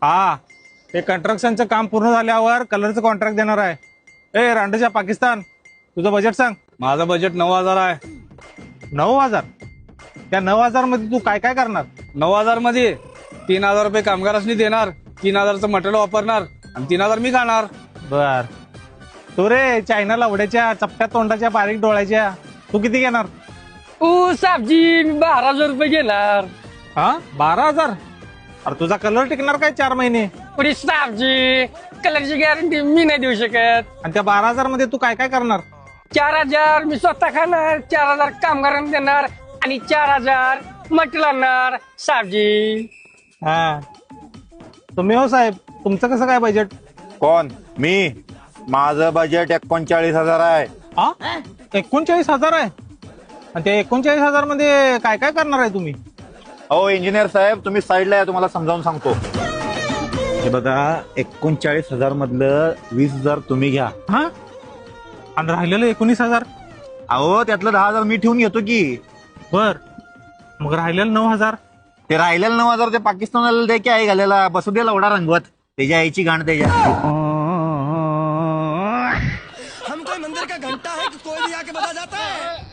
हा, ते कंस्ट्रक्शनचं काम पूर्ण झाल्यावर कलरचं कॉन्ट्रॅक्ट देणार आहे. ए रांडच्या पाकिस्तान, तुझं बजेट सांग. माझं बजेट 9,000 आहे. 9,000? त्या 9,000 मध्ये तू काय काय करणार? 9,000 मध्ये 3,000 रुपये कामगारांनी देणार, 3,000चं मटेरियल वापरणार आणि 3,000 मी खाणार. बर. तू रे चायना लावड्याच्या चपट्या तोंडाच्या बारीक डोळ्याच्या, तू किती घेणार? साबजी मी 12,000 रुपये घेणार. हा, 12,000? अरे तुझा कलर टिकणार काय 4 महिने? पुढे साबजी कलरची गॅरंटी मी नाही देऊ शकत. आणि त्या 12,000 मध्ये तू काय काय करणार? 4,000 मी स्वतः खाणार, 4,000 कामगारांना देणार आणि 4,000 मटेरियल आणणार. साबजी हा, तुम्ही हो साहेब, तुमचं कसं काय बजेट? कोण? मी? माझं बजेट 39,000 आहे. हा, 39,000 आहे? आणि त्या 39,000 मध्ये काय काय करणार आहे तुम्ही? अहो इंजिनियर साहेब, तुम्ही साईडला या, तुम्हाला समजावून सांगतो. हे बघा, 39,000 मधलं 20,000 तुम्ही घ्या. हा, आणि राहिलेलं 19,000? अहो त्यातलं 10,000 मी ठेवून घेतो की. बर, मग राहिलेलं 9,000? ते राहिलेलं 9,000 ते पाकिस्तानाला दे की आहे घालायला, बसू दे लवडा रंगवत त्याच्या आईची गाण त्याच्या. हम कोई मंदिर का घंटा है कि कोई भी आके बजा जाता है.